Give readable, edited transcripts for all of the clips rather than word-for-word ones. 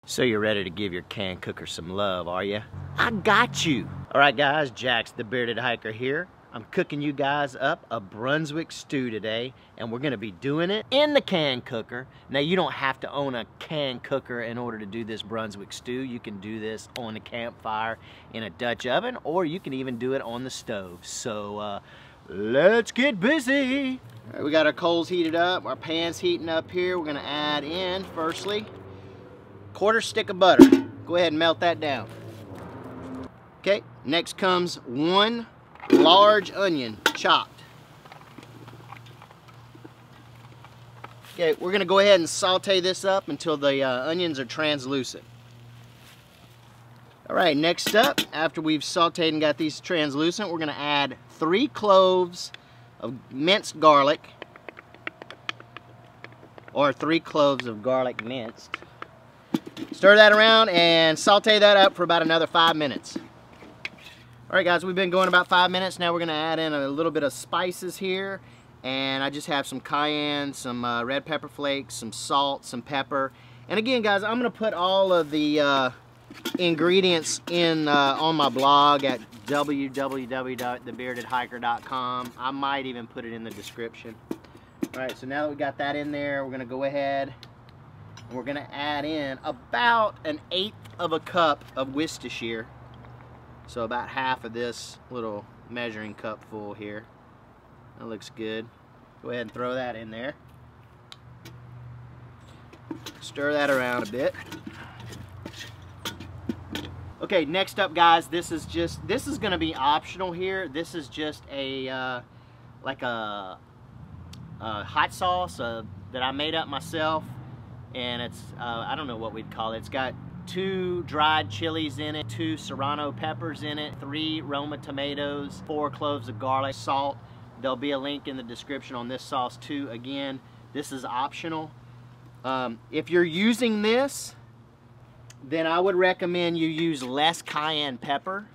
So you're ready to give your can cooker some love, are you? I got you! Alright guys, Jaxx the Bearded Hiker here. I'm cooking you guys up a Brunswick stew today, and we're gonna be doing it in the can cooker. Now you don't have to own a can cooker in order to do this Brunswick stew. You can do this on a campfire in a Dutch oven, or you can even do it on the stove. So let's get busy! Alright, we got our coals heated up, our pan's heating up here. We're gonna add in, firstly, quarter stick of butter. Go ahead and melt that down. Okay, next comes one large onion, chopped. Okay, we're gonna go ahead and saute this up until the onions are translucent. All right, next up, after we've sauteed and got these translucent, we're gonna add 3 cloves of minced garlic, or 3 cloves of garlic minced. Stir that around and saute that up for about another 5 minutes. Alright guys, we've been going about 5 minutes. Now we're going to add in a little bit of spices here. And I just have some cayenne, some red pepper flakes, some salt, some pepper. And again guys, I'm going to put all of the ingredients in on my blog at www.thebeardedhiker.com. I might even put it in the description. Alright, so now that we got that in there, we're going to go ahead and we're going to add in about 1/8 of a cup of Worcestershire. So about half of this little measuring cup full here. That looks good. Go ahead and throw that in there. Stir that around a bit. Okay, next up guys, this is going to be optional here. This is just a like a hot sauce that I made up myself, and it's I don't know what we'd call it. It's got 2 dried chilies in it, 2 serrano peppers in it, 3 Roma tomatoes, 4 cloves of garlic, salt. There'll be a link in the description on this sauce too. Again, this is optional. If you're using this, then I would recommend you use less cayenne pepper.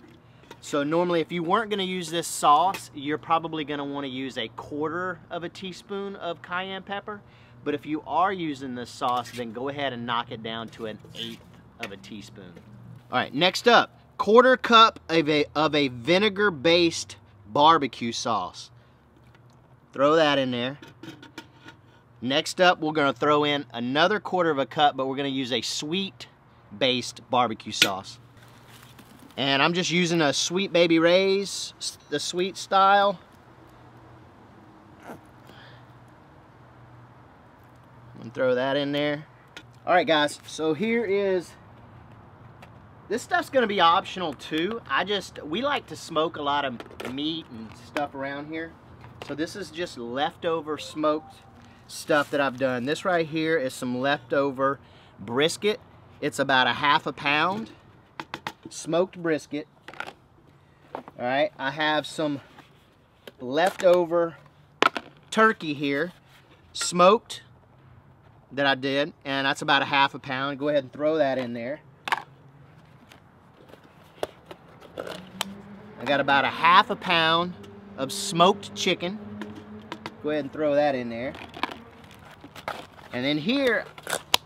So normally if you weren't going to use this sauce, you're probably going to want to use 1/4 of a teaspoon of cayenne pepper. But if you are using this sauce, then go ahead and knock it down to 1/8 of a teaspoon. All right, next up, 1/4 cup of a vinegar-based barbecue sauce. Throw that in there. Next up, we're going to throw in another 1/4 of a cup, but we're going to use a sweet-based barbecue sauce. And I'm just using a Sweet Baby Ray's, the sweet style. And throw that in there. All right, guys. So here is. This stuff's going to be optional too. We like to smoke a lot of meat and stuff around here. So this is just leftover smoked stuff that I've done. This right here is some leftover brisket. It's about 1/2 pound smoked brisket. All right, I have some leftover turkey here, smoked, that I did, and that's about 1/2 pound. Go ahead and throw that in there. I got about 1/2 pound of smoked chicken. Go ahead and throw that in there. And then here,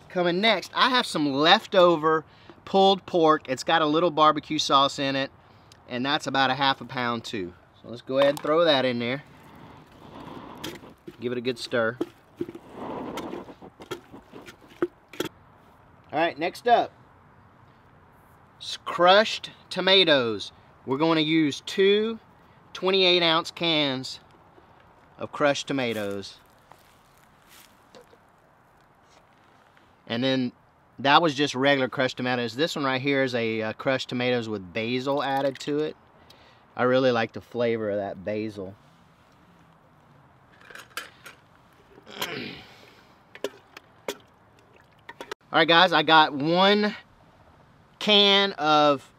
coming next, I have some leftover pulled pork. It's got a little barbecue sauce in it, and that's about 1/2 pound too. So let's go ahead and throw that in there. Give it a good stir. All right, next up, crushed tomatoes. We're going to use 2 28-ounce cans of crushed tomatoes. And then that was just regular crushed tomatoes. This one right here is a crushed tomatoes with basil added to it. I really like the flavor of that basil. Alright guys, I got 1 can of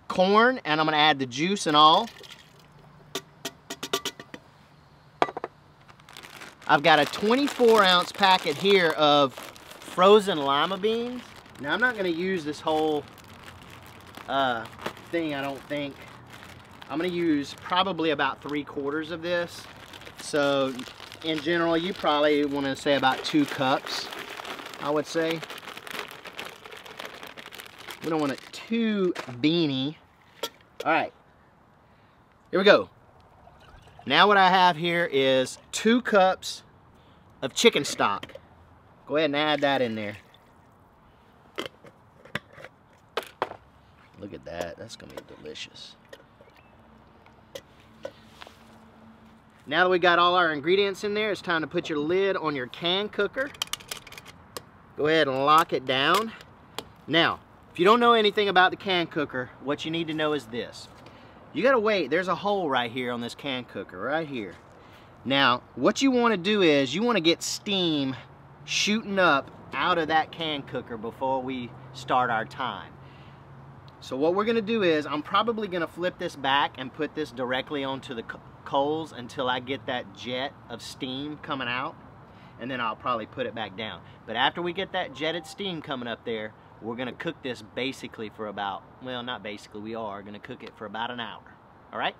corn, and I'm going to add the juice and all. I've got a 24-ounce packet here of frozen lima beans. Now I'm not going to use this whole thing, I don't think. I'm going to use probably about 3/4 of this. So in general, you probably want to say about 2 cups, I would say. We don't want it too beany. All right, here we go. Now what I have here is 2 cups of chicken stock. Go ahead and add that in there. Look at that, that's gonna be delicious. Now that we got all our ingredients in there, it's time to put your lid on your CanCooker. Go ahead and lock it down. Now, if you don't know anything about the CanCooker, what you need to know is this. You gotta wait, there's a hole right here on this CanCooker, right here. Now, what you wanna do is, you wanna get steam shooting up out of that CanCooker before we start our time. So what we're gonna do is, I'm probably gonna flip this back and put this directly onto the coals until I get that jet of steam coming out, and then I'll probably put it back down. But after we get that jetted steam coming up there, we're gonna cook this basically for about, well, not basically, we are gonna cook it for about an hour. All right?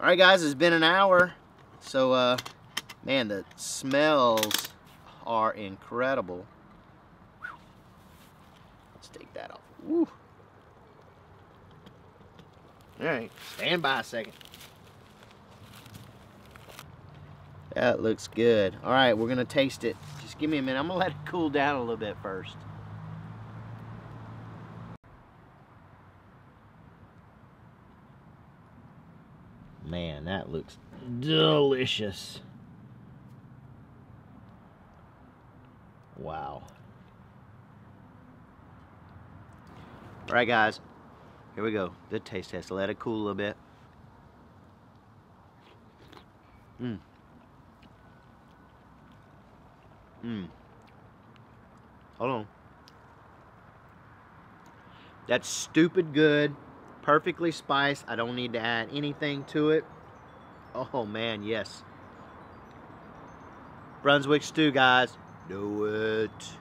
All right, guys, it's been an hour. So, man, the smells are incredible. Let's take that off. Woo. All right, stand by a second. That looks good. All right, we're gonna taste it. Just give me a minute. I'm gonna let it cool down a little bit first. Man, that looks delicious. Wow. All right, guys, here we go. The taste test. Let it cool a little bit. Hold on. That's stupid good. Perfectly spiced. I don't need to add anything to it. Oh man, yes. Brunswick Stew, guys. Do it.